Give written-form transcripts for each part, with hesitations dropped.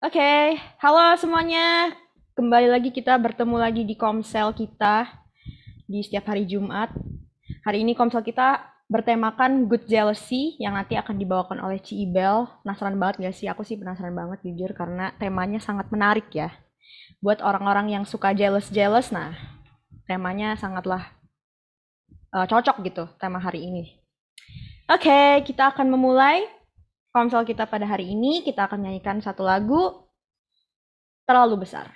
Oke, halo semuanya. Kembali lagi kita bertemu lagi di Komsel kita di setiap hari Jumat. Hari ini Komsel kita bertemakan Good Jealousy yang nanti akan dibawakan oleh Ci Ibel. Penasaran banget gak sih? Aku sih penasaran banget jujur karena temanya sangat menarik ya. Buat orang-orang yang suka jealous-jealous, nah temanya sangatlah cocok gitu tema hari ini. Oke, kita akan memulai Komsel kita pada hari ini. Kita akan nyanyikan satu lagu Terlalu Besar.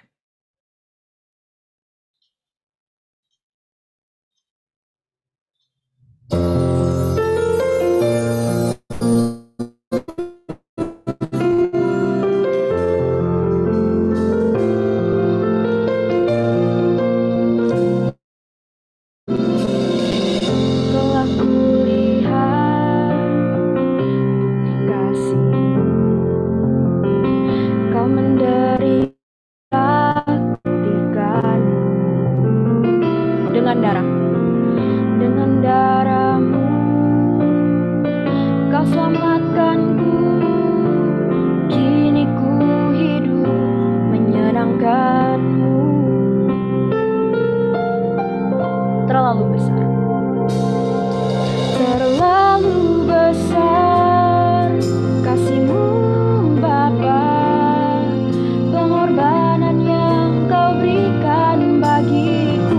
Telah kulihat kasih kau menderita kutikan dengan darahmu kau selamatkanku, kini ku hidup menyenangkanmu. Terlalu besar, terlalu besar kasihmu Bapa, pengorbanan yang kau berikan bagiku.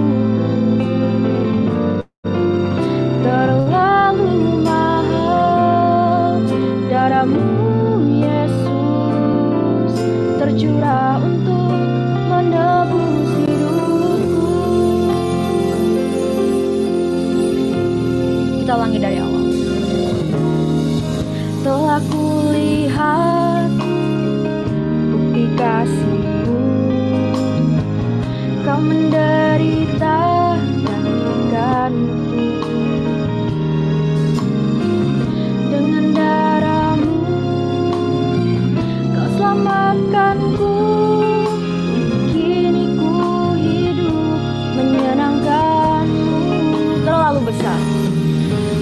Terlalu mahal darahmu Yesus, tercurah untuk menebus hidupku. Kita ulangi dari awal. Telah kulihat bukti kasih-Mu, kau menderita gantikanku. Dengan darahmu kau selamatkanku, kini ku hidup menyenangkanmu. Terlalu besar,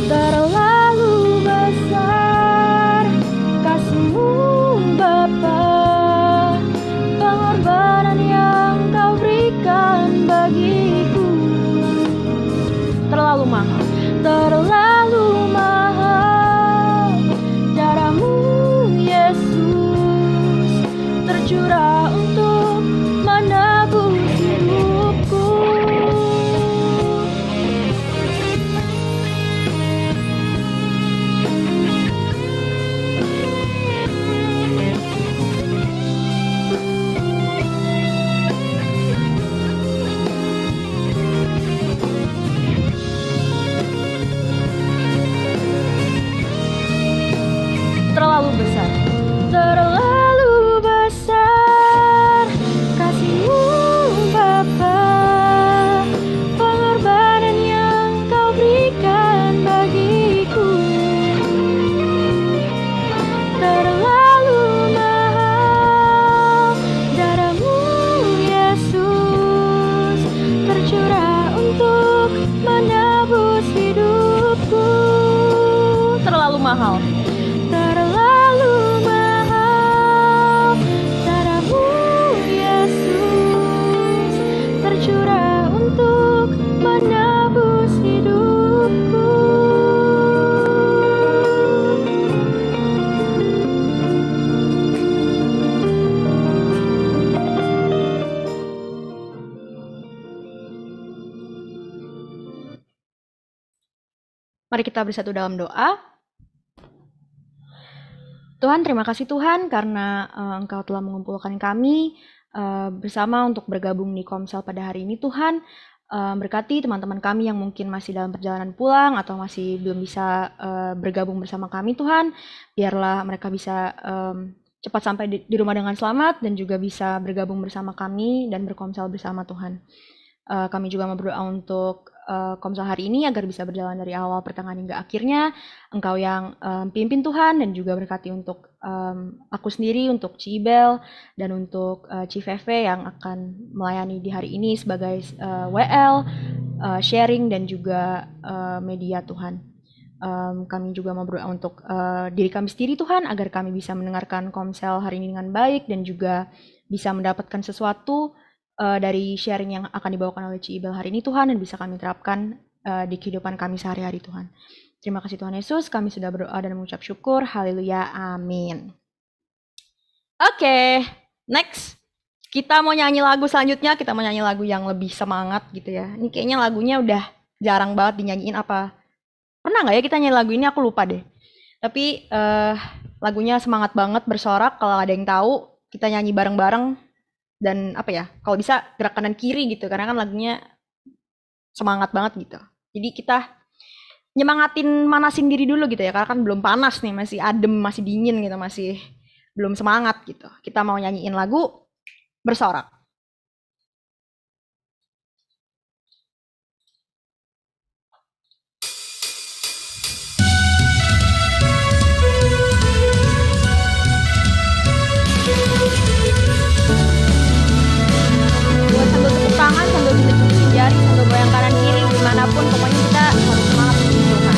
terlalu besar kasih-Mu Bapa, pengorbanan yang kau berikan bagiku. Terlalu mahal, terlalu mahal darahmu Yesus, tercurah untuk menebus hidupku. Terlalu besar, terlalu besar kasih-Mu Bapa, pengorbanan yang kau berikan bagiku. Terlalu mahal darahmu Yesus, tercurah untuk menebus hidupku. Terlalu mahal, terlalu mahal darahmu Yesus, tercurah untuk menebus hidupku. Mari kita bersatu dalam doa. Tuhan, terima kasih Tuhan karena Engkau telah mengumpulkan kami bersama untuk bergabung di Komsel pada hari ini. Tuhan, berkati teman-teman kami yang mungkin masih dalam perjalanan pulang atau masih belum bisa bergabung bersama kami. Tuhan, biarlah mereka bisa cepat sampai di rumah dengan selamat dan juga bisa bergabung bersama kami dan berkomsel bersama Tuhan. Kami juga mau berdoa untuk Komsel hari ini agar bisa berjalan dari awal pertengahan hingga akhirnya. Engkau yang pimpin Tuhan, dan juga berkati untuk aku sendiri, untuk Ci Ibel, dan untuk Ci Feve yang akan melayani di hari ini sebagai WL, sharing, dan juga media Tuhan. Kami juga mau berdoa untuk diri kami sendiri Tuhan, agar kami bisa mendengarkan komsel hari ini dengan baik dan juga bisa mendapatkan sesuatu dari sharing yang akan dibawakan oleh Ci Ibel hari ini Tuhan, dan bisa kami terapkan di kehidupan kami sehari-hari Tuhan. Terima kasih Tuhan Yesus, kami sudah berdoa dan mengucap syukur. Haleluya, amin. Oke, next. Kita mau nyanyi lagu selanjutnya, kita mau nyanyi lagu yang lebih semangat gitu ya. Ini kayaknya lagunya udah jarang banget dinyanyiin apa. Pernah nggak ya kita nyanyi lagu ini? Aku lupa deh. Tapi lagunya semangat banget, bersorak. Kalau ada yang tahu, kita nyanyi bareng-bareng. Dan apa ya, kalau bisa gerak kanan kiri gitu. Karena kan lagunya semangat banget gitu. Jadi kita nyemangatin, manasin diri dulu gitu ya. Karena kan belum panas nih, masih adem, masih dingin gitu. Masih belum semangat gitu. Kita mau nyanyiin lagu bersorak. Buat sambil tepuk tangan, sambil jepit jari, sambil goyang kanan kiri, dimanapun pokoknya kita harus semangat untuk Tuhan.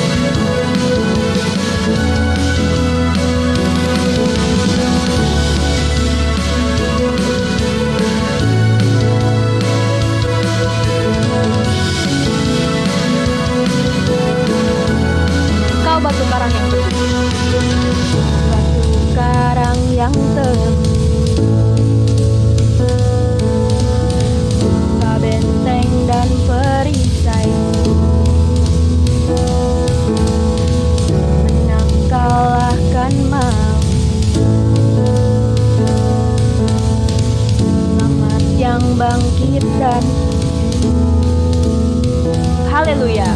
Kau batu karang yang teguh, batu karang yang teguh, benteng dan perisai, menang kalahkan maut, selamat yang bangkit dan haleluya.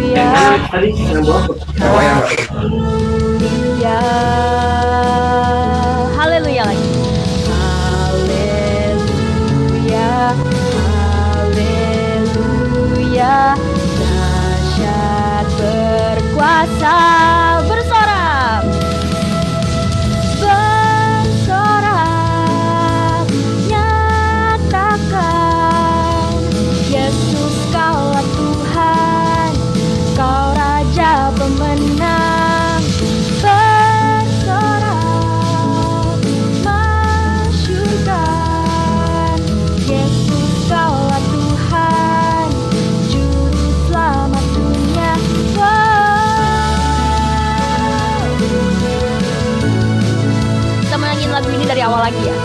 Haleluya, haleluya, haleluya, haleluya lagi. Haleluya, haleluya, dahsyat berkuasa, bersorak, bersorak, nyatakan Yesus kaulah Tuhan, kau Raja pemenang. Bersorak, masyurkan Yesus kaulah Tuhan, juru selamat dunia. Kita mau nyanyiin lagu ini dari awal lagi ya.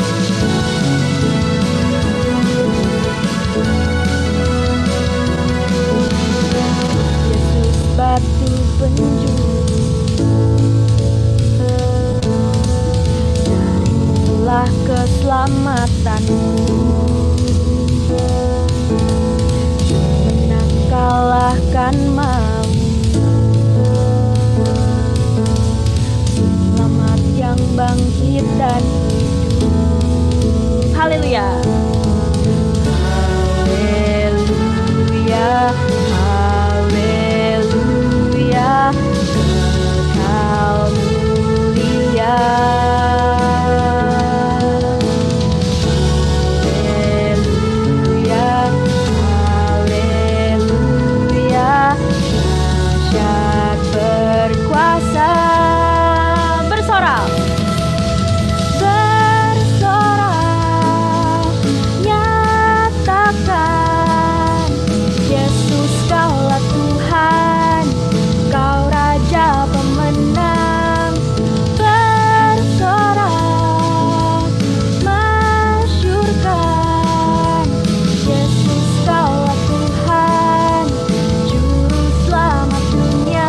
Yesus batu penjuru, darilah keselamatanmu, menang kalahkan maut, selamat yang bangkit dan hidup. Haleluya, haleluya, haleluya, kekal mulia. Haleluya, haleluya, dahsyat berkuasa, bersorak, bersorak, nyatakan Yesus kaulah Tuhan, kau Raja pemenang. Bersorak, masyurkan Yesus kaulah Tuhan, juru selamat dunia.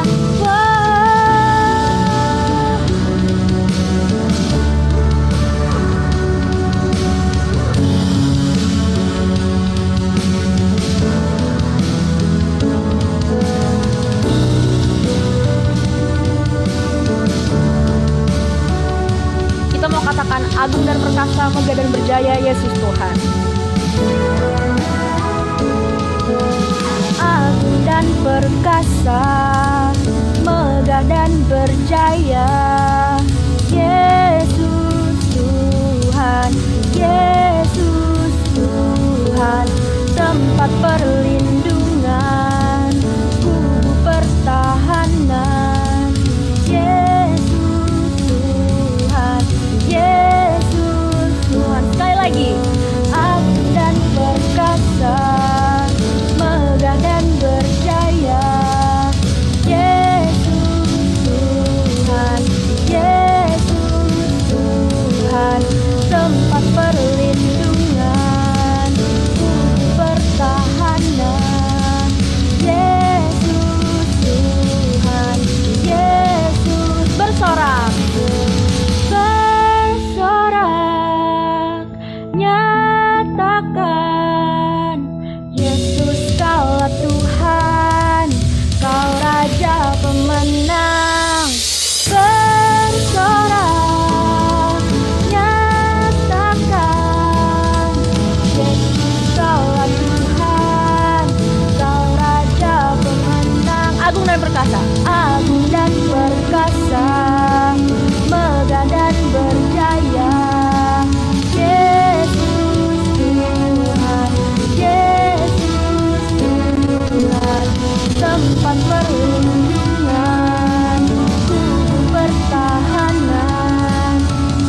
Kita mau katakan agung dan perkasa, megah dan berjaya Yesus Tuhan. Agung dan perkasa, megah dan berjaya Yesus Tuhan, Yesus Tuhan. tempat perlindungan, kubu pertahanan. Yesus Tuhan, Yesus Tuhan. Sekali lagi, agung dan perkasa, megah dan berjaya. Yesus Tuhan, Yesus Tuhan, tempat perlindungan, kubu pertahanan. Yesus Tuhan, Yesus. Bersorak, bersorak, nyatakan Yesus kaulah Tuhan, kau Raja pemenang. Bersorak, nyatakan Yesus kaulah Tuhan, kau Raja pemenang. Agung dan perkasa, agung dan perkasa, megah dan berjaya. Yesus Tuhan, Yesus Tuhan, tempat perlindungan, kubu pertahanan.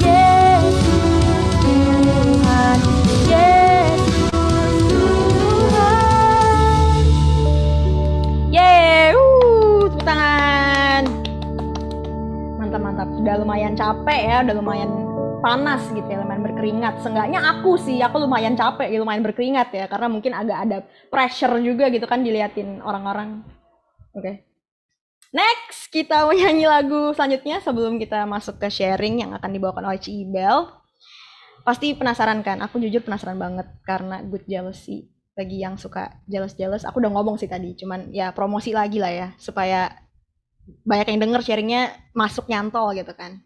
Yesus Tuhan, Yesus Tuhan. Yeay, tepuk tangan. Mantap-mantap, sudah lumayan capek ya, udah lumayan panas gitu ya, lumayan berkeringat. Seenggaknya aku lumayan capek, lumayan berkeringat ya, karena mungkin agak ada pressure juga gitu kan diliatin orang-orang. Oke. Next, kita mau nyanyi lagu selanjutnya sebelum kita masuk ke sharing yang akan dibawakan oleh Ci Ibel. Pasti penasaran kan? Aku jujur penasaran banget karena Good Jealousy. Bagi yang suka jealous-jealous, aku udah ngomong sih tadi, cuman ya promosi lagi lah ya, supaya banyak yang denger sharingnya masuk nyantol gitu kan.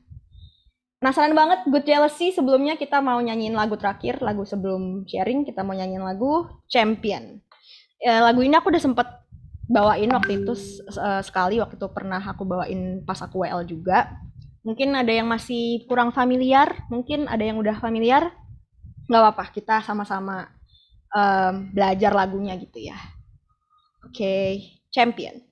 Penasaran banget Good Jealousy. Sebelumnya kita mau nyanyiin lagu terakhir, lagu sebelum sharing kita mau nyanyiin lagu Champion. Lagu ini aku udah sempet bawain waktu itu sekali, waktu itu pernah aku bawain pas aku WL juga. Mungkin ada yang masih kurang familiar, mungkin ada yang udah familiar. Nggak apa-apa, kita sama-sama belajar lagunya gitu ya. Oke, Champion.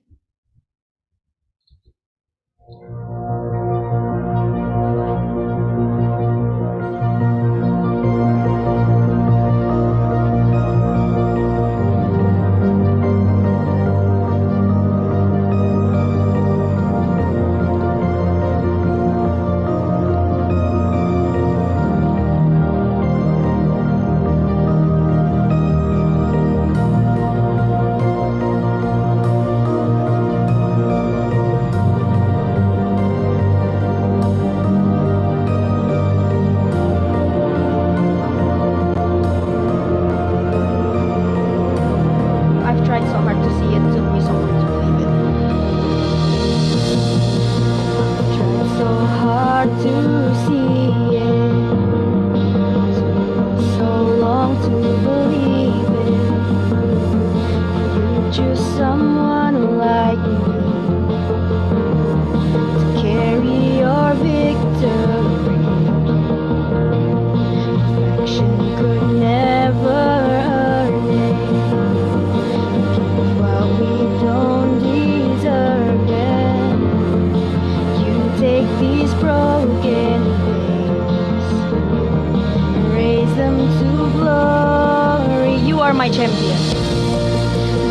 My champion.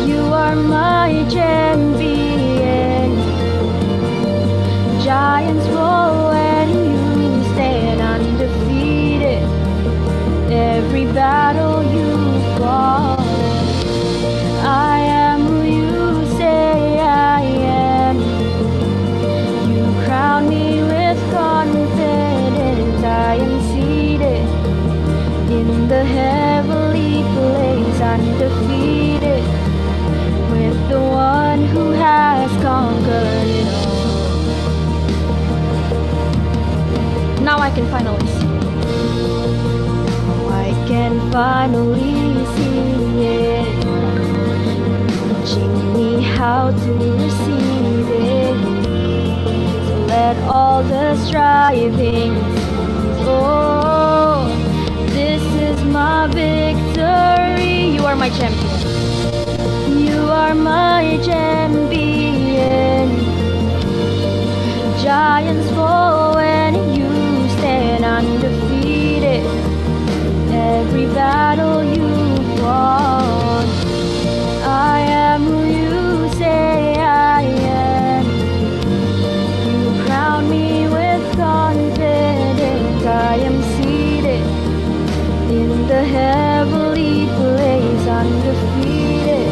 You are my champion. Giants roll and you stand undefeated. Every battle you fought. I am who you say I am. You crown me with confidence. I am seated in the heavenly place, undefeated, with the one who has conquered it all. Now I can finally see. I can finally see it, teaching me how to receive it. So let all the striving cease. Oh, this is my victory. You are my champion. are my champion. Giants fall when you stand undefeated. Every battle you've won. I am who you say I am. You crown me with confidence. I am seated in the heavenly place, undefeated,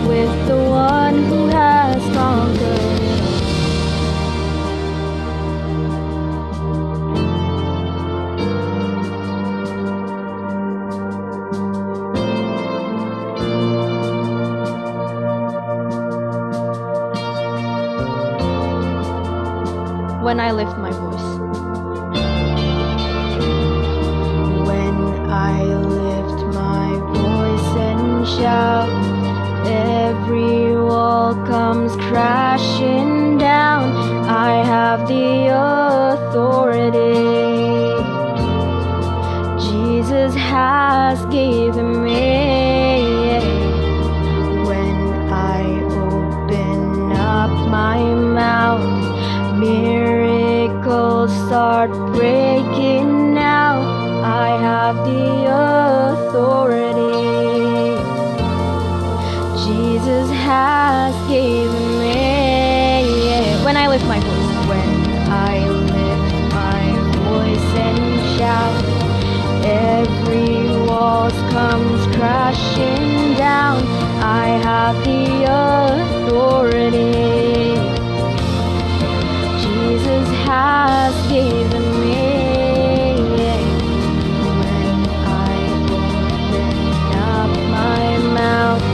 with the one who has conquered. When I lift my voice. When I lift my voice and shout, every wall comes crashing down. I have the authority Jesus has given me. When I open up my mouth, miracles start breaking out. I have the authority Jesus has given me. When I lift my voice. When I lift my voice and shout, every wall comes crashing down. I have the authority Jesus has given me. When I open up my mouth,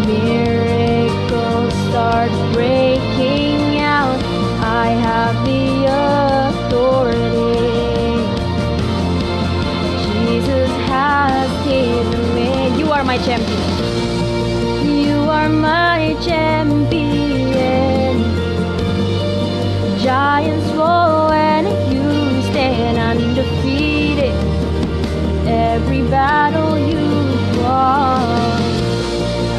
miracles start breaking out. I have the authority Jesus has given me. You are my champion. You are my champion. Giants fall when you stand undefeated. Every battle you've won.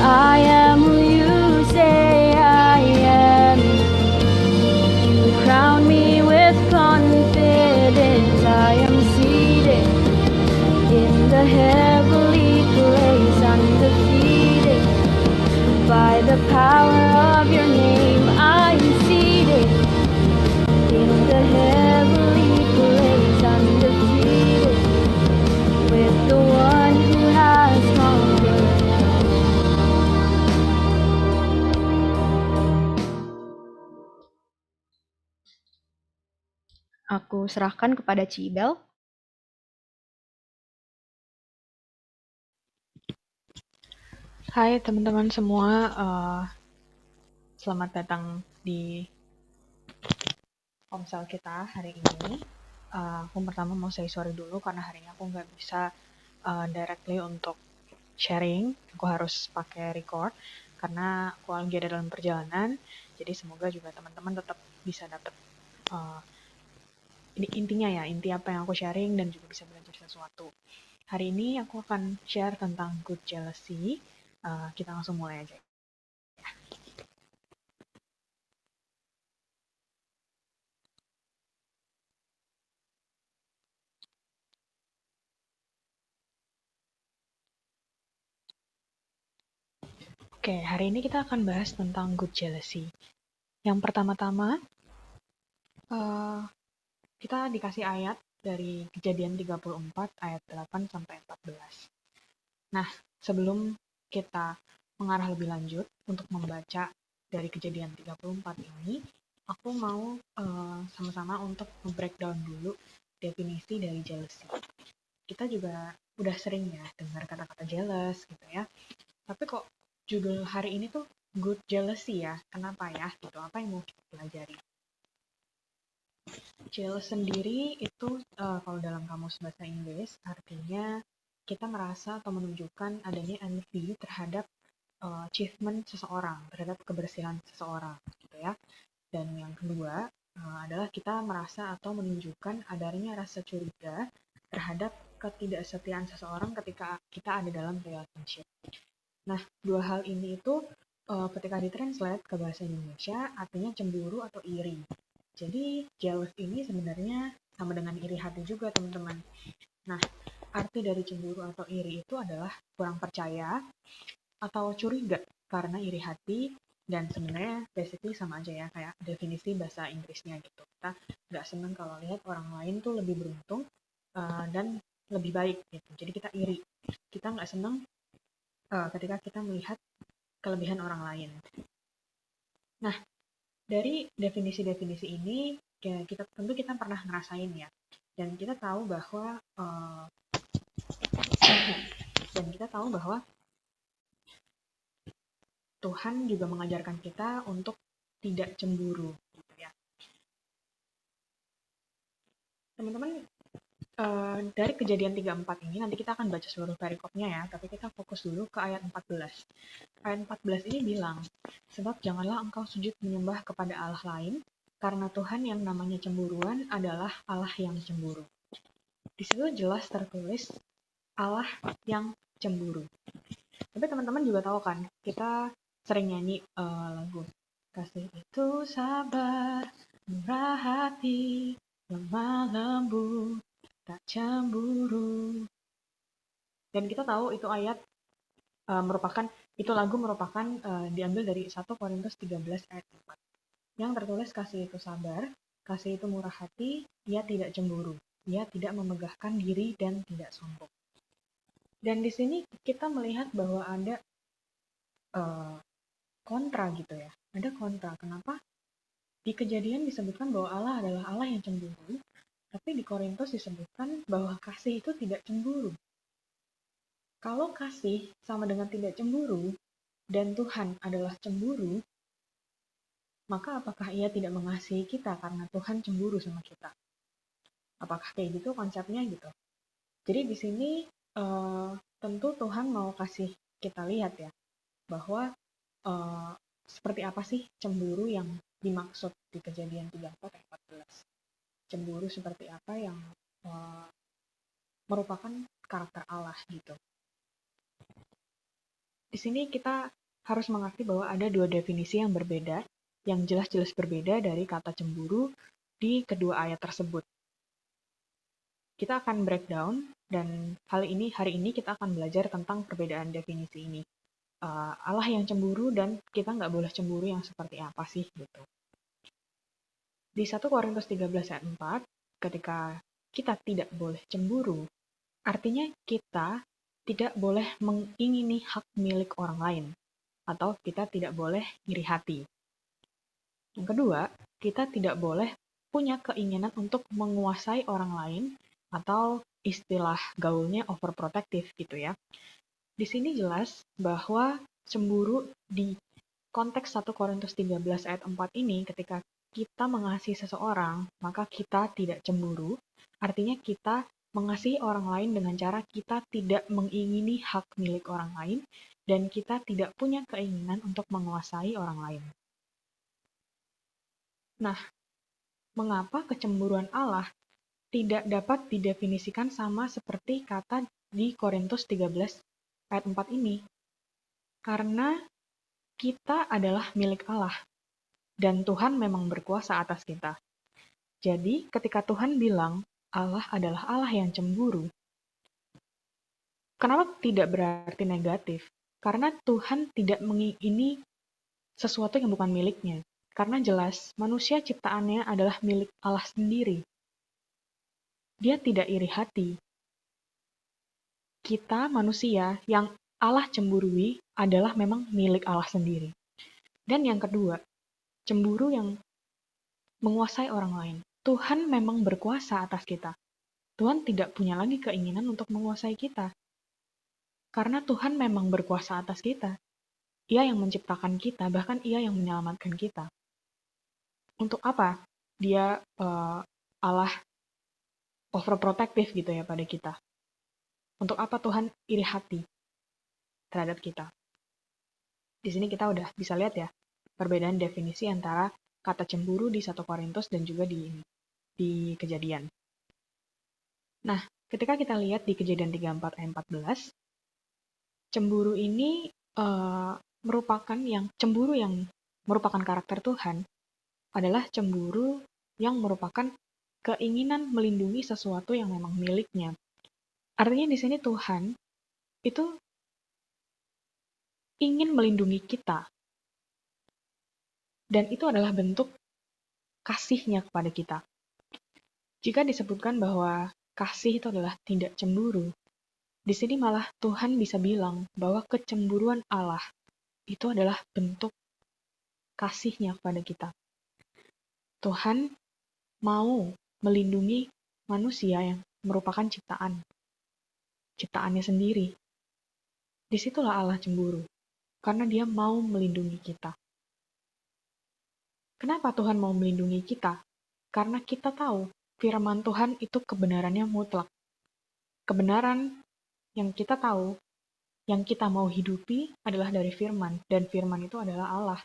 I am who you say I am. You crown me with confidence. I am seated in the heavenly place, undefeated. By the power of your name, I'm seated in the heavenly place, undefeated, with the one who has conquered. Aku serahkan kepada Cibel. Hai teman-teman semua, selamat datang di Komsel kita hari ini. Aku pertama mau say sorry dulu karena hari ini aku nggak bisa directly untuk sharing. Aku harus pakai record karena aku lagi ada dalam perjalanan. Jadi semoga juga teman-teman tetap bisa dapat ini intinya ya, inti apa yang aku sharing dan juga bisa belajar sesuatu. Hari ini aku akan share tentang good jealousy. Kita langsung mulai aja. Oke, hari ini kita akan bahas tentang good jealousy. Yang pertama-tama, kita dikasih ayat dari Kejadian 34 ayat 8 sampai 14. Nah, sebelum kita mengarah lebih lanjut untuk membaca dari Kejadian 34 ini, aku mau sama-sama untuk breakdown dulu definisi dari jealousy. Kita juga udah sering ya dengar kata-kata jealous gitu ya. Tapi kok judul hari ini tuh good jealousy ya? Kenapa ya? Gitu. Apa yang mau kita pelajari? Jealous sendiri itu kalau dalam kamus bahasa Inggris artinya kita merasa atau menunjukkan adanya envy terhadap achievement seseorang, terhadap kebersihan seseorang, gitu ya. Dan yang kedua adalah kita merasa atau menunjukkan adanya rasa curiga terhadap ketidaksetiaan seseorang ketika kita ada dalam relationship. Nah, dua hal ini itu ketika ditranslate ke bahasa Indonesia artinya cemburu atau iri. Jadi jealous ini sebenarnya sama dengan iri hati juga, teman-teman. Nah, arti dari cemburu atau iri itu adalah kurang percaya atau curiga karena iri hati, dan sebenarnya basically sama aja ya, kayak definisi bahasa Inggrisnya gitu. Kita nggak seneng kalau lihat orang lain tuh lebih beruntung dan lebih baik gitu. Jadi kita iri. Kita nggak seneng ketika kita melihat kelebihan orang lain. Nah, dari definisi-definisi ini, ya kita pernah ngerasain ya, dan kita tahu bahwa Tuhan juga mengajarkan kita untuk tidak cemburu, gitu ya. Teman-teman, dari kejadian 34 ini, nanti kita akan baca seluruh perikopnya ya, tapi kita fokus dulu ke ayat 14. Ayat 14 ini bilang, sebab janganlah engkau sujud menyembah kepada Allah lain, karena Tuhan yang namanya cemburuan adalah Allah yang cemburu. Di situ jelas tertulis Allah yang cemburu. Tapi teman-teman juga tahu kan, kita sering nyanyi lagu kasih itu sabar, murah hati, lemah lembut, tak cemburu. Dan kita tahu itu ayat lagu merupakan diambil dari 1 Korintus 13 ayat 4. Yang tertulis kasih itu sabar, kasih itu murah hati, ia tidak cemburu, ia tidak memegahkan diri dan tidak sombong. Dan di sini kita melihat bahwa ada kontra gitu ya. Ada kontra. Kenapa? Di Kejadian disebutkan bahwa Allah adalah Allah yang cemburu, tapi di Korintus disebutkan bahwa kasih itu tidak cemburu. Kalau kasih sama dengan tidak cemburu, dan Tuhan adalah cemburu, maka apakah ia tidak mengasihi kita karena Tuhan cemburu sama kita? Apakah kayak gitu konsepnya gitu? Jadi di sini tentu Tuhan mau kasih kita lihat ya, bahwa seperti apa sih cemburu yang dimaksud di Kejadian 34 ayat 14. Cemburu seperti apa yang merupakan karakter Allah gitu. Di sini kita harus mengerti bahwa ada dua definisi yang berbeda, yang jelas-jelas berbeda dari kata cemburu di kedua ayat tersebut. Kita akan breakdown, dan hari ini kita akan belajar tentang perbedaan definisi ini. Allah yang cemburu dan kita nggak boleh cemburu yang seperti apa sih gitu. Di 1 Korintus 13 ayat 4, ketika kita tidak boleh cemburu, artinya kita tidak boleh mengingini hak milik orang lain, atau kita tidak boleh iri hati. Yang kedua, kita tidak boleh punya keinginan untuk menguasai orang lain, atau istilah gaulnya overprotective gitu ya. Di sini jelas bahwa cemburu di konteks 1 Korintus 13 ayat 4 ini, ketika kita mengasihi seseorang, maka kita tidak cemburu. Artinya kita mengasihi orang lain dengan cara kita tidak mengingini hak milik orang lain, dan kita tidak punya keinginan untuk menguasai orang lain. Nah, mengapa kecemburuan Allah tidak dapat didefinisikan sama seperti kata di Korintus 13 ayat 4 ini? Karena kita adalah milik Allah, dan Tuhan memang berkuasa atas kita. Jadi, ketika Tuhan bilang Allah adalah Allah yang cemburu, kenapa tidak berarti negatif? Karena Tuhan tidak mengingini sesuatu yang bukan miliknya. Karena jelas, manusia ciptaannya adalah milik Allah sendiri. Dia tidak iri hati. Kita manusia yang Allah cemburui adalah memang milik Allah sendiri. Dan yang kedua, cemburu yang menguasai orang lain. Tuhan memang berkuasa atas kita. Tuhan tidak punya lagi keinginan untuk menguasai kita. Karena Tuhan memang berkuasa atas kita. Ia yang menciptakan kita, bahkan Ia yang menyelamatkan kita. Untuk apa Dia Allah overprotective gitu ya pada kita? Untuk apa Tuhan iri hati terhadap kita? Di sini kita udah bisa lihat ya perbedaan definisi antara kata cemburu di 1 Korintus dan juga di Kejadian. Nah, ketika kita lihat di Kejadian 34 ayat 14, cemburu ini merupakan cemburu yang merupakan karakter Tuhan adalah cemburu yang merupakan keinginan melindungi sesuatu yang memang miliknya. Artinya di sini Tuhan itu ingin melindungi kita, dan itu adalah bentuk kasihnya kepada kita. Jika disebutkan bahwa kasih itu adalah tidak cemburu, di sini malah Tuhan bisa bilang bahwa kecemburuan Allah itu adalah bentuk kasihnya kepada kita. Tuhan mau melindungi manusia yang merupakan ciptaannya sendiri. Disitulah Allah cemburu, karena dia mau melindungi kita. Kenapa Tuhan mau melindungi kita? Karena kita tahu firman Tuhan itu kebenarannya mutlak. Kebenaran yang kita tahu, yang kita mau hidupi adalah dari firman, dan firman itu adalah Allah.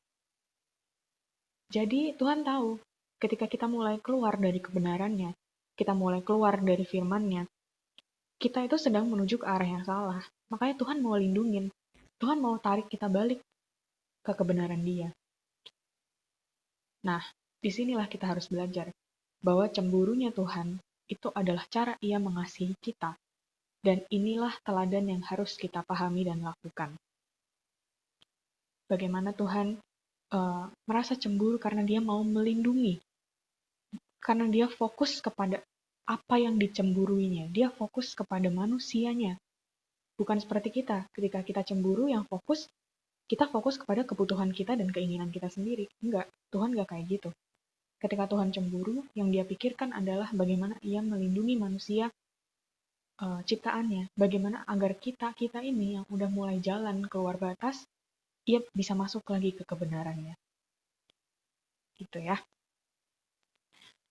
Jadi Tuhan tahu, ketika kita mulai keluar dari kebenarannya, kita mulai keluar dari firman-Nya, kita itu sedang menuju ke arah yang salah. Makanya Tuhan mau lindungin. Tuhan mau tarik kita balik ke kebenaran Dia. Nah, disinilah kita harus belajar bahwa cemburunya Tuhan itu adalah cara Ia mengasihi kita. Dan inilah teladan yang harus kita pahami dan lakukan. Bagaimana Tuhan merasa cemburu karena Dia mau melindungi. Karena Dia fokus kepada apa yang dicemburuinya. Dia fokus kepada manusianya. Bukan seperti kita. Ketika kita cemburu, kita fokus kepada kebutuhan kita dan keinginan kita sendiri. Enggak, Tuhan enggak kayak gitu. Ketika Tuhan cemburu, yang Dia pikirkan adalah bagaimana Ia melindungi manusia ciptaannya. Bagaimana agar kita ini yang udah mulai jalan keluar batas, Ia bisa masuk lagi ke kebenarannya. Gitu ya.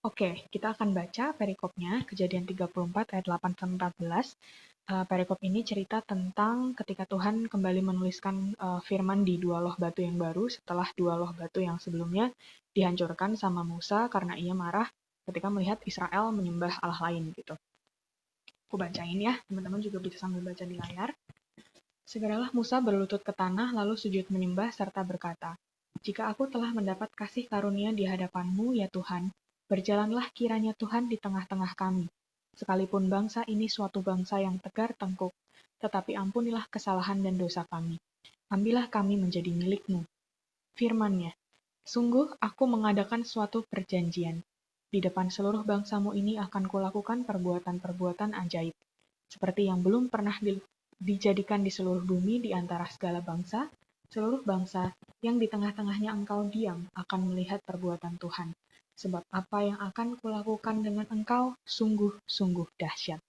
Oke, kita akan baca perikopnya, Kejadian 34 ayat 8-14. Perikop ini cerita tentang ketika Tuhan kembali menuliskan firman di dua loh batu yang baru setelah dua loh batu yang sebelumnya dihancurkan sama Musa karena ia marah ketika melihat Israel menyembah Allah lain gitu. Aku bacain ya, teman-teman juga bisa sambil baca di layar. Segeralah Musa berlutut ke tanah lalu sujud menyembah serta berkata, "Jika aku telah mendapat kasih karunia di hadapan-Mu ya Tuhan, berjalanlah kiranya Tuhan di tengah-tengah kami. Sekalipun bangsa ini suatu bangsa yang tegar tengkuk, tetapi ampunilah kesalahan dan dosa kami. Ambillah kami menjadi milik-Mu." Firman-Nya, "Sungguh aku mengadakan suatu perjanjian. Di depan seluruh bangsa-Mu ini akan kulakukan perbuatan-perbuatan ajaib, seperti yang belum pernah dijadikan di seluruh bumi di antara segala bangsa. Seluruh bangsa yang di tengah-tengahnya engkau diam akan melihat perbuatan Tuhan. Sebab apa yang akan kulakukan dengan engkau sungguh-sungguh dahsyat.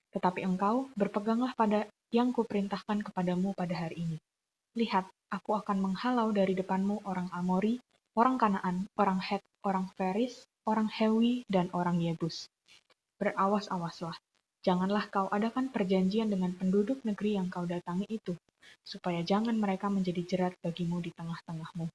Tetapi engkau berpeganglah pada yang kuperintahkan kepadamu pada hari ini. Lihat, aku akan menghalau dari depanmu orang Amori, orang Kanaan, orang Het, orang Feris, orang Hewi, dan orang Yebus. Berawas-awaslah, janganlah kau adakan perjanjian dengan penduduk negeri yang kau datangi itu, supaya jangan mereka menjadi jerat bagimu di tengah-tengahmu.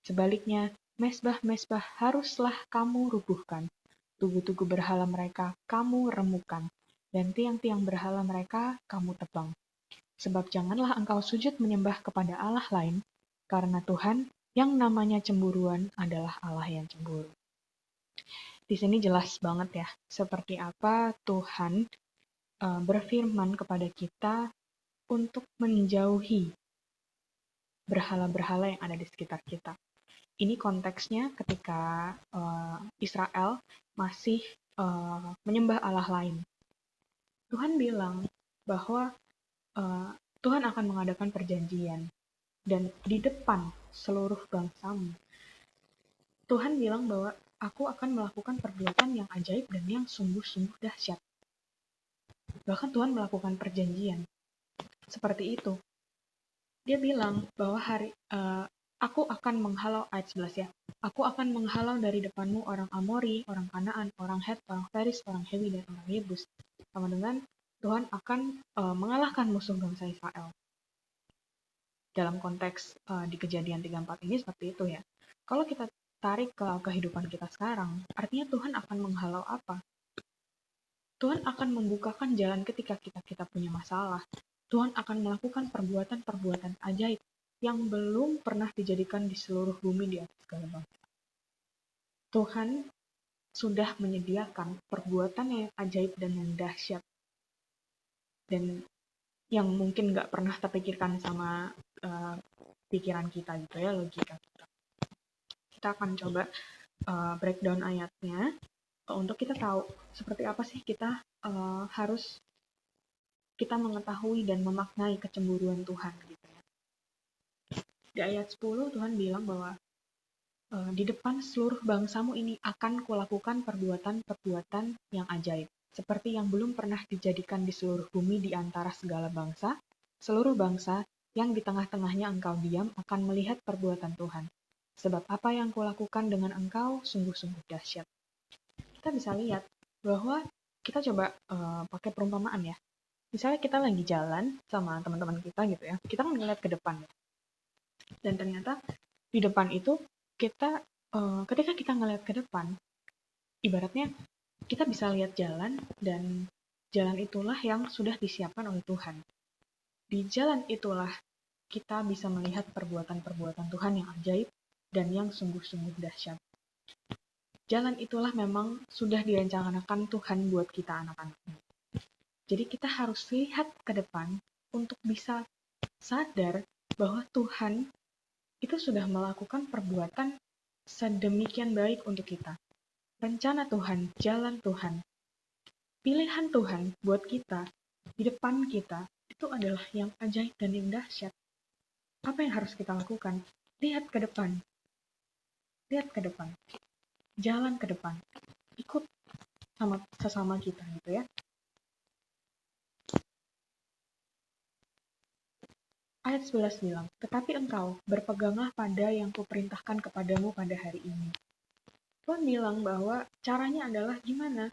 Sebaliknya, mesbah-mesbah haruslah kamu rubuhkan, tugu-tugu berhala mereka kamu remukan, dan tiang-tiang berhala mereka kamu tebang. Sebab janganlah engkau sujud menyembah kepada Allah lain, karena Tuhan yang namanya cemburuan adalah Allah yang cemburu. Di sini jelas banget ya, seperti apa Tuhan berfirman kepada kita untuk menjauhi berhala-berhala yang ada di sekitar kita. Ini konteksnya ketika Israel masih menyembah Allah lain. Tuhan bilang bahwa Tuhan akan mengadakan perjanjian, dan di depan seluruh bangsamu, Tuhan bilang bahwa aku akan melakukan perbuatan yang ajaib dan yang sungguh-sungguh dahsyat. Bahkan Tuhan melakukan perjanjian seperti itu. Dia bilang bahwa aku akan menghalau, ayat 11 ya, aku akan menghalau dari depanmu orang Amori, orang Kanaan, orang Het, orang Feris, orang Hewi, dan orang Yebus. Sama dengan Tuhan akan mengalahkan musuh bangsa Israel. Dalam konteks di Kejadian 34 ini seperti itu ya. Kalau kita tarik ke kehidupan kita sekarang, artinya Tuhan akan menghalau apa? Tuhan akan membukakan jalan ketika kita punya masalah. Tuhan akan melakukan perbuatan-perbuatan ajaib yang belum pernah dijadikan di seluruh bumi di atas segala bangsa. Tuhan sudah menyediakan perbuatan yang ajaib dan yang dahsyat, dan yang mungkin nggak pernah terpikirkan sama pikiran kita gitu ya, logika kita. Kita akan coba breakdown ayatnya untuk kita tahu seperti apa sih kita harus kita mengetahui dan memaknai kecemburuan Tuhan gitu ya. Di ayat 10 Tuhan bilang bahwa di depan seluruh bangsamu ini akan kulakukan perbuatan-perbuatan yang ajaib, seperti yang belum pernah dijadikan di seluruh bumi di antara segala bangsa. Seluruh bangsa yang di tengah-tengahnya engkau diam akan melihat perbuatan Tuhan. Sebab apa yang kulakukan dengan engkau sungguh-sungguh dahsyat. Kita bisa lihat bahwa kita coba pakai perumpamaan ya. Misalnya kita lagi jalan sama teman-teman kita gitu ya, kita kan ngeliat ke depan ya. Dan ternyata di depan itu kita ketika kita ngeliat ke depan, ibaratnya kita bisa lihat jalan, dan jalan itulah yang sudah disiapkan oleh Tuhan. Di jalan itulah kita bisa melihat perbuatan-perbuatan Tuhan yang ajaib dan yang sungguh-sungguh dahsyat. Jalan itulah memang sudah direncanakan Tuhan buat kita anak-anaknya. Jadi kita harus lihat ke depan untuk bisa sadar bahwa Tuhan itu sudah melakukan perbuatan sedemikian baik untuk kita. Rencana Tuhan, jalan Tuhan, pilihan Tuhan buat kita, di depan kita, itu adalah yang ajaib dan yang dahsyat. Apa yang harus kita lakukan? Lihat ke depan. Lihat ke depan. Jalan ke depan. Ikut sama sesama kita gitu ya. Ayat 11 bilang, tetapi engkau berpeganglah pada yang kuperintahkan kepadamu pada hari ini. Tuhan bilang bahwa caranya adalah gimana?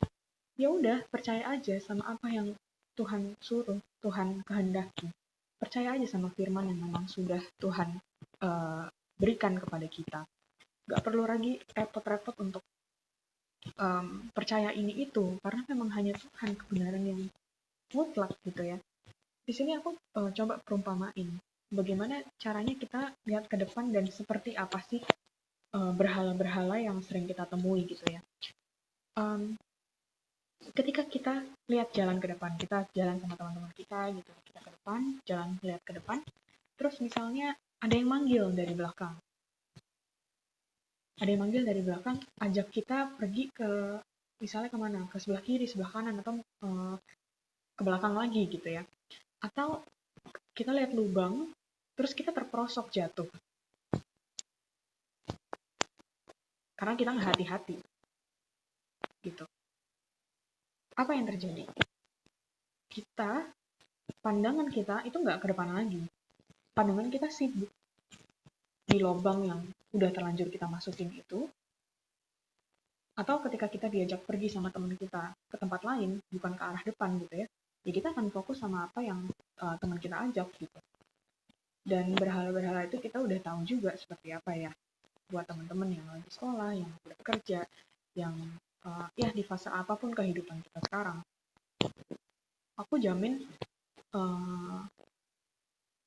Ya udah, percaya aja sama apa yang Tuhan suruh, Tuhan kehendaki. Percaya aja sama firman yang memang sudah Tuhan berikan kepada kita. Gak perlu lagi repot-repot untuk percaya ini itu, karena memang hanya Tuhan kebenaran yang mutlak gitu ya. Di sini aku coba perumpamain bagaimana caranya kita lihat ke depan dan seperti apa sih berhala-berhala yang sering kita temui gitu ya. Ketika kita lihat jalan ke depan, kita jalan sama teman-teman kita gitu, kita ke depan, jalan lihat ke depan, terus misalnya ada yang manggil dari belakang. Ada yang manggil dari belakang, ajak kita pergi ke, misalnya kemana, ke sebelah kiri, sebelah kanan, atau ke belakang lagi gitu ya. Atau kita lihat lubang, terus kita terperosok jatuh. Karena kita nggak hati-hati. Gitu. Apa yang terjadi? Pandangan kita itu nggak ke depan lagi. Pandangan kita sibuk di lubang yang udah terlanjur kita masukin itu. Atau ketika kita diajak pergi sama teman kita ke tempat lain, bukan ke arah depan gitu ya, ya kita akan fokus sama apa yang teman kita ajak gitu. Dan berhala-berhala itu kita udah tahu juga seperti apa ya, buat teman-teman yang lagi sekolah, yang udah kerja, yang ya di fase apapun kehidupan kita sekarang. Aku jamin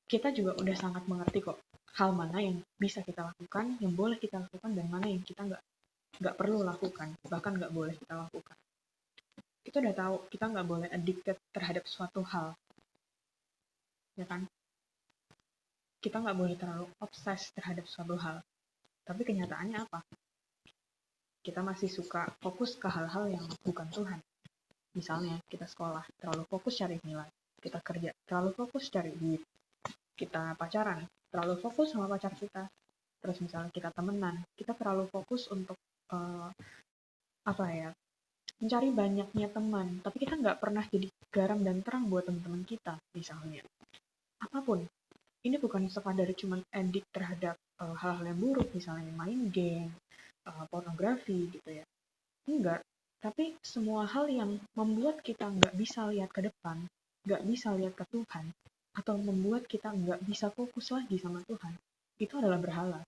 kita juga udah sangat mengerti kok hal mana yang bisa kita lakukan, yang boleh kita lakukan, dan mana yang kita nggak perlu lakukan, bahkan nggak boleh kita lakukan. Kita udah tahu kita nggak boleh addicted terhadap suatu hal, ya kan? Kita nggak boleh terlalu obses terhadap suatu hal. Tapi kenyataannya apa? Kita masih suka fokus ke hal-hal yang bukan Tuhan. Misalnya kita sekolah, terlalu fokus cari nilai. Kita kerja, terlalu fokus cari duit. Kita pacaran, terlalu fokus sama pacar kita. Terus misalnya kita temenan, kita terlalu fokus untuk mencari banyaknya teman, tapi kita nggak pernah jadi garam dan terang buat teman-teman kita, misalnya. Apapun, ini bukan sekadar cuma addict terhadap hal-hal yang buruk, misalnya main game, pornografi gitu ya. Enggak, tapi semua hal yang membuat kita nggak bisa lihat ke depan, nggak bisa lihat ke Tuhan, atau membuat kita nggak bisa fokus lagi sama Tuhan, itu adalah berhala.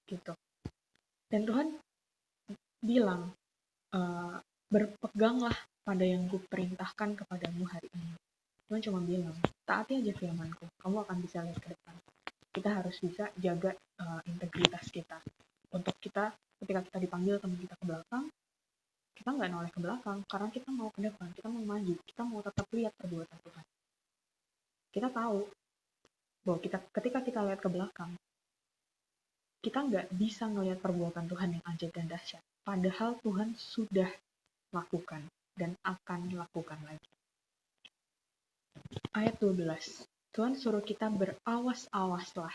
Gitu. Dan Tuhan bilang, berpeganglah pada yang kuperintahkan kepadamu hari ini. Tuhan cuma bilang, taati aja firmanku, kamu akan bisa lihat ke depan. Kita harus bisa jaga integritas kita. Untuk kita, ketika kita dipanggil teman kita ke belakang, kita nggak noleh ke belakang, karena kita mau ke depan, kita mau maju, kita mau tetap lihat perbuatan Tuhan. Kita tahu bahwa ketika kita lihat ke belakang, kita nggak bisa ngelihat perbuatan Tuhan yang ajaib dan dahsyat. Padahal Tuhan sudah lakukan dan akan lakukan lagi. Ayat 12. Tuhan suruh kita berawas-awaslah.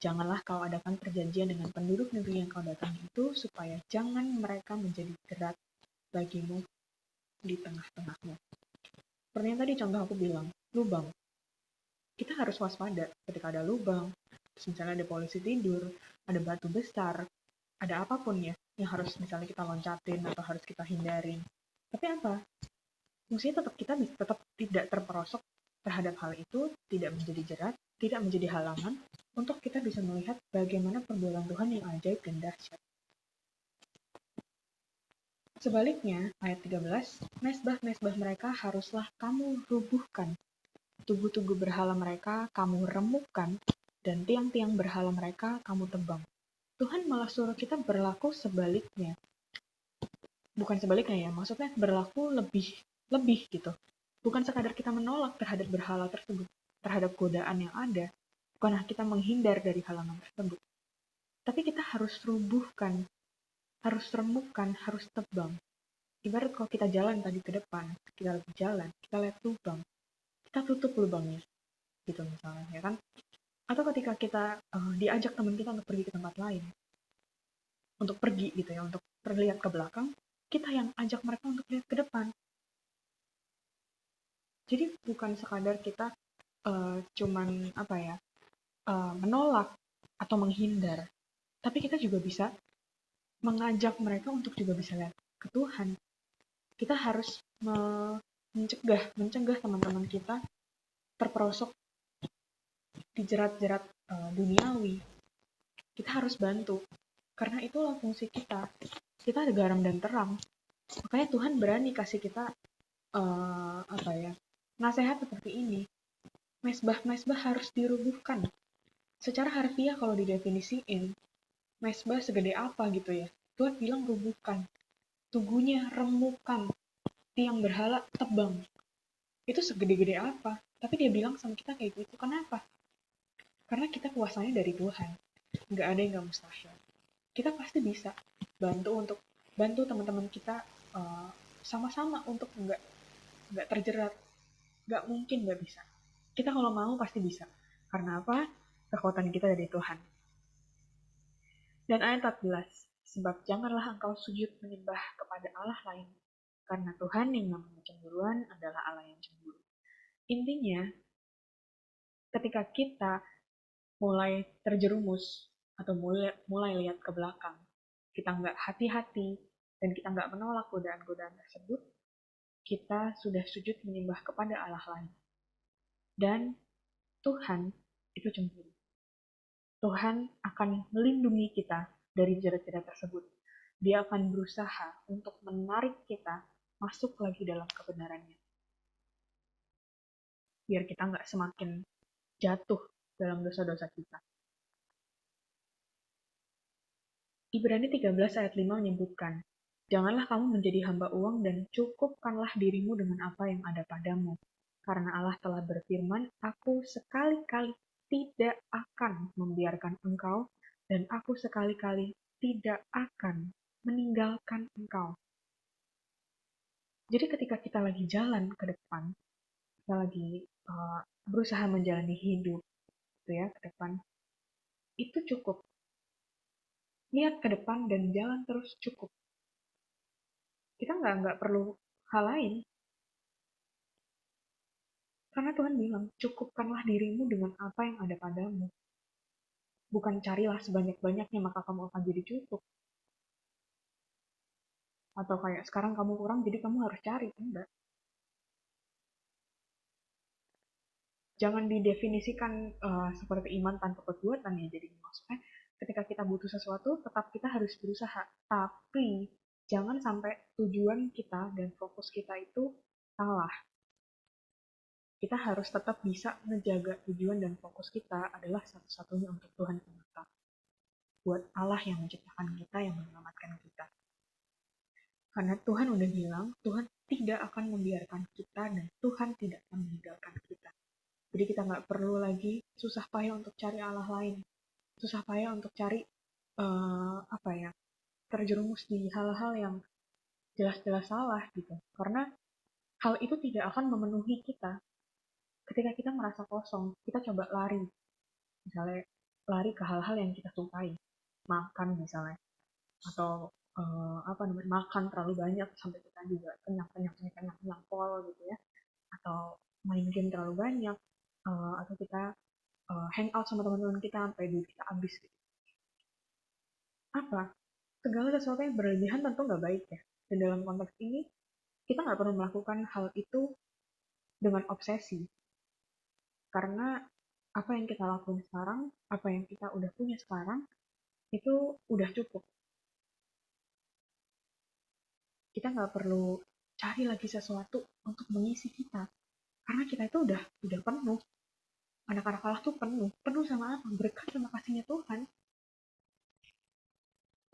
Janganlah kau adakan perjanjian dengan penduduk negeri yang kau datangi itu, supaya jangan mereka menjadi jerat bagimu di tengah-tengahmu. Seperti yang tadi contoh aku bilang, lubang. Kita harus waspada ketika ada lubang, misalnya ada polisi tidur, ada batu besar, ada apapun ya, yang harus misalnya kita loncatin atau harus kita hindarin. Tapi apa? Maksudnya kita tetap tidak terperosok terhadap hal itu, tidak menjadi jerat, tidak menjadi halangan, untuk kita bisa melihat bagaimana perbuatan Tuhan yang ajaib dan dahsyat. Sebaliknya, ayat 13, mesbah-mesbah mereka haruslah kamu rubuhkan. Tugu-tugu berhala mereka kamu remukkan, dan tiang-tiang berhala mereka kamu tebang. Tuhan malah suruh kita berlaku sebaliknya. Bukan sebaliknya ya, maksudnya berlaku lebih gitu. Bukan sekadar kita menolak terhadap berhala tersebut, terhadap godaan yang ada, bukanlah kita menghindar dari halangan tersebut. Tapi kita harus rubuhkan, harus remukkan, harus tebang. Ibarat kalau kita jalan tadi ke depan, kita lagi jalan, kita lihat lubang, kita tutup lubangnya, gitu misalnya, ya kan? Atau ketika kita diajak teman kita untuk pergi ke tempat lain, untuk pergi gitu ya, untuk terlihat ke belakang, kita yang ajak mereka untuk lihat ke depan. Jadi bukan sekadar kita cuman apa ya, menolak atau menghindar, tapi kita juga bisa mengajak mereka untuk juga bisa lihat ke Tuhan. Kita harus mencegah teman-teman kita terperosok di jerat-jerat duniawi. Kita harus bantu, karena itulah fungsi kita. Kita ada garam dan terang. Makanya Tuhan berani kasih kita nasihat seperti ini. Mesbah-mesbah harus dirubuhkan. Secara harfiah kalau didefinisiin, mesbah segede apa gitu ya. Tuhan bilang rubuhkan. Tugunya remukan. Tiang berhala tebang. Itu segede-gede apa? Tapi dia bilang sama kita kayak gitu. Kenapa? Karena kita kuasanya dari Tuhan. Nggak ada yang nggak mustahil. Kita pasti bisa bantu teman-teman kita sama-sama untuk nggak terjerat. Nggak mungkin nggak bisa. Kita kalau mau pasti bisa. Karena apa? Kekuatan kita dari Tuhan. Dan ayat 14. Sebab janganlah engkau sujud menyembah kepada Allah lain. Karena Tuhan yang namanya cemburuan adalah Allah yang cemburu. Intinya, ketika kita mulai terjerumus atau mulai lihat ke belakang, kita nggak hati-hati, dan kita nggak menolak godaan-godaan tersebut, kita sudah sujud menyembah kepada Allah lain. Dan Tuhan itu cemburu. Tuhan akan melindungi kita dari jerat-jerat tersebut. Dia akan berusaha untuk menarik kita masuk lagi dalam kebenarannya. Biar kita nggak semakin jatuh dalam dosa-dosa kita. Ibrani 13 ayat 5 menyebutkan, janganlah kamu menjadi hamba uang dan cukupkanlah dirimu dengan apa yang ada padamu. Karena Allah telah berfirman, aku sekali-kali tidak akan membiarkan engkau, dan aku sekali-kali tidak akan meninggalkan engkau. Jadi ketika kita lagi jalan ke depan, kita lagi berusaha menjalani hidup, gitu ya, ke depan, itu cukup. Lihat ke depan dan jalan terus cukup. Kita nggak perlu hal lain. Karena Tuhan bilang, cukupkanlah dirimu dengan apa yang ada padamu. Bukan carilah sebanyak-banyaknya maka kamu akan jadi cukup. Atau kayak sekarang kamu kurang jadi kamu harus cari. Enggak. Jangan didefinisikan seperti iman tanpa perbuatan ya. Jadi maksudnya ketika kita butuh sesuatu tetap kita harus berusaha. Tapi jangan sampai tujuan kita dan fokus kita itu salah. Kita harus tetap bisa menjaga tujuan dan fokus kita adalah satu-satunya untuk Tuhan semata. Buat Allah yang menciptakan kita, yang menyelamatkan kita. Karena Tuhan udah bilang, Tuhan tidak akan membiarkan kita dan Tuhan tidak akan meninggalkan kita. Jadi kita nggak perlu lagi susah payah untuk cari Allah lain. Susah payah untuk cari terjerumus di hal-hal yang jelas-jelas salah gitu. Karena hal itu tidak akan memenuhi kita. Ketika kita merasa kosong, kita coba lari. Misalnya lari ke hal-hal yang kita sukai. Makan misalnya. Atau makan terlalu banyak sampai kita juga kenyang pol gitu ya. Atau main game terlalu banyak. Atau kita hang out sama teman-teman kita sampai duit kita habis gitu. Apa? Segala sesuatu yang berlebihan tentu nggak baik ya. Dan dalam konteks ini, kita nggak perlu melakukan hal itu dengan obsesi. Karena apa yang kita lakukan sekarang, apa yang kita udah punya sekarang, itu udah cukup. Kita nggak perlu cari lagi sesuatu untuk mengisi kita. Karena kita itu udah penuh. Anak-anak Allah tuh penuh. Penuh sama apa? Berkat sama kasihnya Tuhan.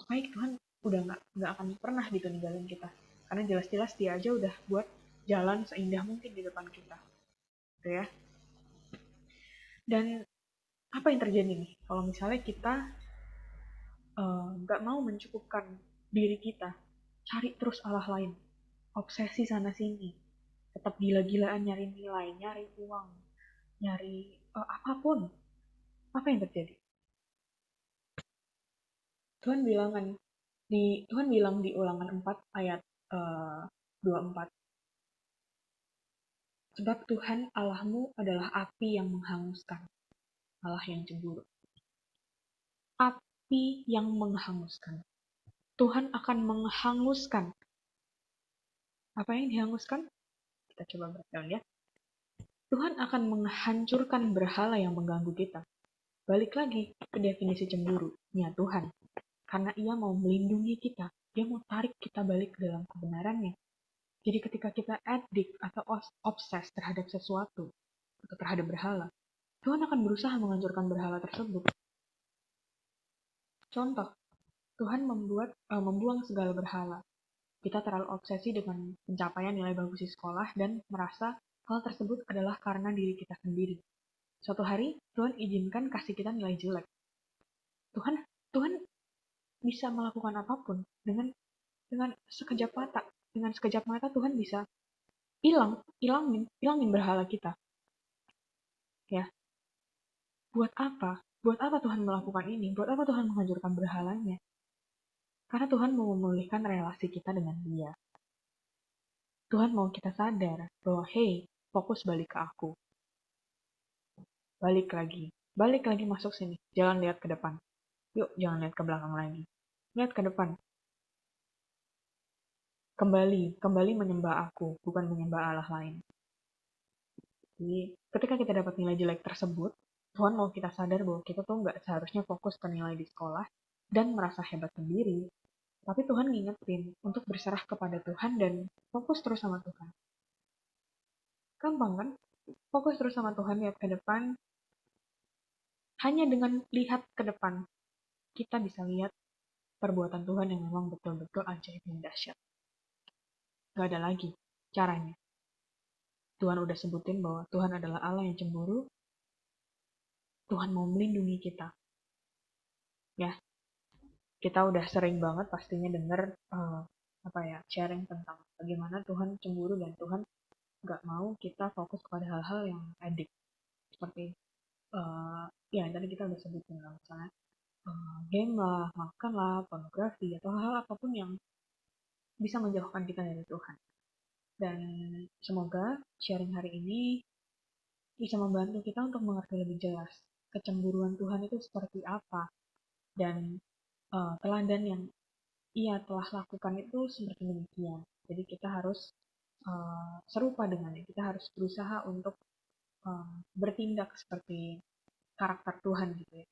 Baik, Tuhan udah nggak akan pernah gitu ninggalin kita. Karena jelas-jelas dia aja udah buat jalan seindah mungkin di depan kita. Gitu ya. Dan apa yang terjadi nih kalau misalnya kita nggak mau mencukupkan diri kita, cari terus Allah lain, obsesi sana sini, tetap gila-gilaan nyari nilai, nyari uang, nyari apapun, apa yang terjadi? Tuhan bilang di Ulangan 4 ayat 24, sebab Tuhan Allahmu adalah api yang menghanguskan, Allah yang cemburu. Api yang menghanguskan. Tuhan akan menghanguskan. Apa yang dihanguskan? Kita coba breakdown ya. Tuhan akan menghancurkan berhala yang mengganggu kita. Balik lagi ke definisi cemburu, ya Tuhan. Karena ia mau melindungi kita, dia mau tarik kita balik ke dalam kebenarannya. Jadi ketika kita addict atau obses terhadap sesuatu, atau terhadap berhala, Tuhan akan berusaha menghancurkan berhala tersebut. Contoh, Tuhan membuang segala berhala. Kita terlalu obsesi dengan pencapaian nilai bagus di sekolah dan merasa hal tersebut adalah karena diri kita sendiri. Suatu hari, Tuhan izinkan kasih kita nilai jelek. Tuhan Tuhan bisa melakukan apapun dengan sekejap mata. Dengan sekejap mata Tuhan bisa ilangin berhala kita. Ya, buat apa? Buat apa Tuhan melakukan ini? Buat apa Tuhan menghancurkan berhalanya? Karena Tuhan mau memulihkan relasi kita dengan Dia. Tuhan mau kita sadar bahwa, hey, fokus balik ke aku. Balik lagi masuk sini. Jangan lihat ke depan. Yuk, jangan lihat ke belakang lagi. Lihat ke depan. Kembali menyembah aku, bukan menyembah Allah lain. Jadi, ketika kita dapat nilai jelek tersebut, Tuhan mau kita sadar bahwa kita tuh nggak seharusnya fokus ke nilai di sekolah dan merasa hebat sendiri. Tapi Tuhan ngingetin untuk berserah kepada Tuhan dan fokus terus sama Tuhan. Gampang kan? Fokus terus sama Tuhan, lihat ke depan. Hanya dengan lihat ke depan, kita bisa lihat perbuatan Tuhan yang memang betul-betul ajaib dan dahsyat. Gak ada lagi caranya. Tuhan udah sebutin bahwa Tuhan adalah Allah yang cemburu. Tuhan mau melindungi kita. Ya, kita udah sering banget pastinya denger sharing tentang bagaimana Tuhan cemburu dan Tuhan nggak mau kita fokus kepada hal-hal yang edik. Seperti ya tadi kita udah sebutin lah, misalnya game lah, makan lah, pornografi, atau hal-hal apapun yang bisa menjauhkan kita dari Tuhan. Dan semoga sharing hari ini bisa membantu kita untuk mengerti lebih jelas kecemburuan Tuhan itu seperti apa, dan teladan yang ia telah lakukan itu seperti demikian. Jadi kita harus serupa dengannya. Kita harus berusaha untuk bertindak seperti karakter Tuhan gitu ya.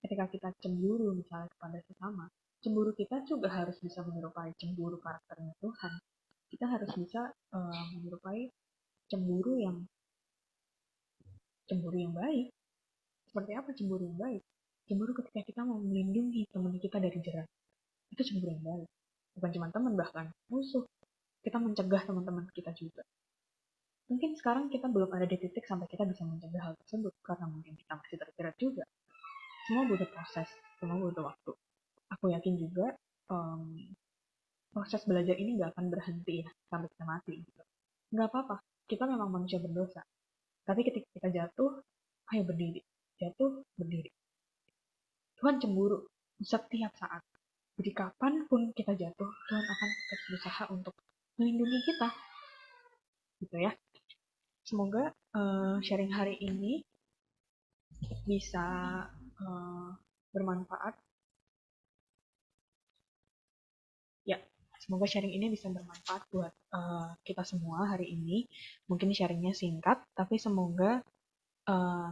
Ketika kita cemburu misalnya kepada sesama, cemburu kita juga harus bisa menyerupai cemburu karakternya Tuhan. Kita harus bisa menyerupai cemburu yang baik. Seperti apa cemburu yang baik? Cemburu ketika kita mau melindungi teman kita dari jerat. Itu cemburu yang baik. Bukan cuma teman, bahkan musuh. Kita mencegah teman-teman kita juga. Mungkin sekarang kita belum ada di titik sampai kita bisa mencegah hal tersebut, karena mungkin kita masih terjerat juga. Semua butuh proses, semua butuh waktu. Aku yakin juga proses belajar ini gak akan berhenti ya sampai kita mati gitu. Gak apa-apa, kita memang manusia berdosa. Tapi ketika kita jatuh, ayo berdiri. Jatuh, berdiri. Tuhan cemburu setiap saat. Jadi kapanpun kita jatuh, Tuhan akan tetap berusaha untuk melindungi kita. Gitu ya. Semoga sharing hari ini bisa bermanfaat. Ya, semoga sharing ini bisa bermanfaat buat kita semua hari ini. Mungkin sharingnya singkat, tapi semoga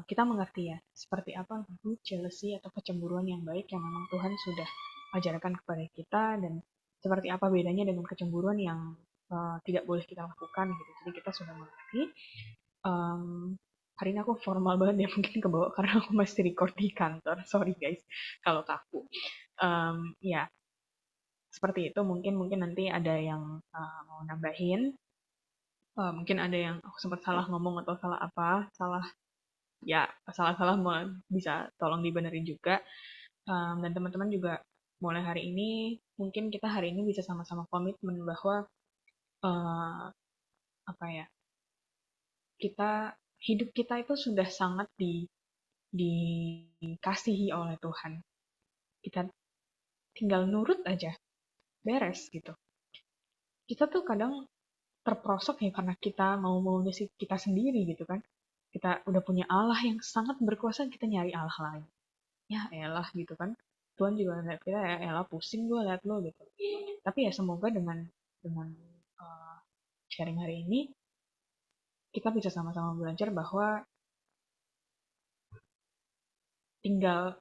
kita mengerti ya, seperti apa jealousy atau kecemburuan yang baik yang memang Tuhan sudah ajarkan kepada kita, dan seperti apa bedanya dengan kecemburuan yang tidak boleh kita lakukan gitu. Jadi kita sudah mengerti. Hari ini aku formal banget ya, mungkin kebawa karena aku masih record di kantor. Sorry guys kalau kaku. Ya, seperti itu. Mungkin nanti ada yang mau nambahin. Mungkin ada yang aku sempat salah ngomong atau salah apa, ya salah-salah bisa tolong dibenerin juga. Dan teman-teman juga mulai hari ini, mungkin kita hari ini bisa sama-sama komitmen bahwa apa ya, hidup kita itu sudah sangat dikasihi oleh Tuhan. Kita tinggal nurut aja, beres gitu. Kita tuh kadang terperosok ya karena kita mau mengisi kita sendiri gitu kan. Kita udah punya Allah yang sangat berkuasa, kita nyari Allah lain. Ya elah gitu kan. Tuhan juga lihat kita, ya elah pusing gue liat lo gitu. Tapi ya semoga dengan sharing hari ini kita bisa sama-sama belajar bahwa tinggal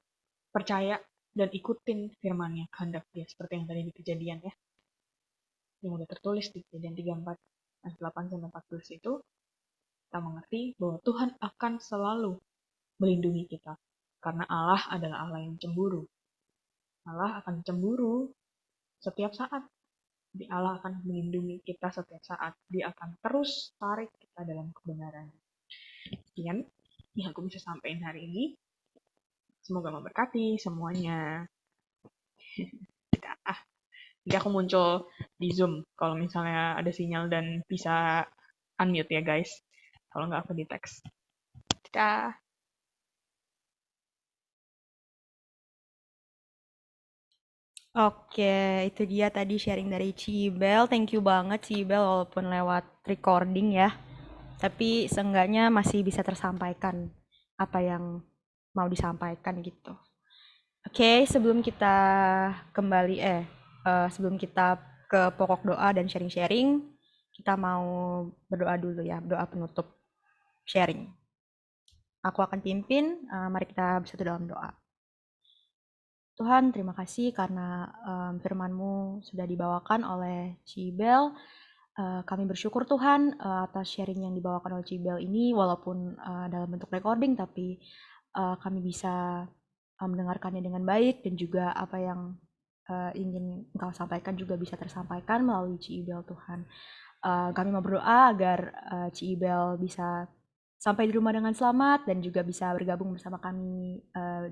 percaya dan ikutin firman-Nya, kehendak Dia, seperti yang tadi di Kejadian ya, yang udah tertulis di Kejadian 34 ayat 8 sampai 14 itu. Kita mengerti bahwa Tuhan akan selalu melindungi kita, karena Allah adalah Allah yang cemburu. Allah akan cemburu setiap saat. Jadi Allah akan melindungi kita setiap saat. Dia akan terus tarik kita dalam kebenaran. Sekian yang aku bisa sampaikan hari ini. Semoga memberkati semuanya. Jadi aku muncul di Zoom kalau misalnya ada sinyal dan bisa unmute ya guys. Kalau nggak aku di teks. Dadah. Oke, itu dia tadi sharing dari Cibel. Thank you banget Cibel, walaupun lewat recording ya. Tapi seenggaknya masih bisa tersampaikan apa yang mau disampaikan gitu. Oke, sebelum kita kembali, sebelum kita ke pokok doa dan sharing-sharing, kita mau berdoa dulu ya, doa penutup sharing. Aku akan pimpin, mari kita bersatu dalam doa. Tuhan, terima kasih karena firman-Mu sudah dibawakan oleh Cibel. Kami bersyukur Tuhan atas sharing yang dibawakan oleh Cibel ini, walaupun dalam bentuk recording, tapi kami bisa mendengarkannya dengan baik, dan juga apa yang ingin Engkau sampaikan juga bisa tersampaikan melalui Cibel Tuhan. Kami mau berdoa agar Cibel bisa sampai di rumah dengan selamat dan juga bisa bergabung bersama kami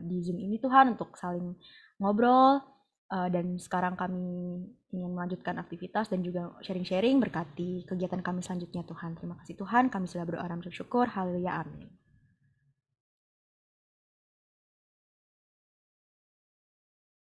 di Zoom ini Tuhan untuk saling ngobrol. Dan sekarang kami ingin melanjutkan aktivitas dan juga sharing-sharing, berkati kegiatan kami selanjutnya Tuhan. Terima kasih Tuhan, kami sudah berdoa dan bersyukur. Haleluya, amin.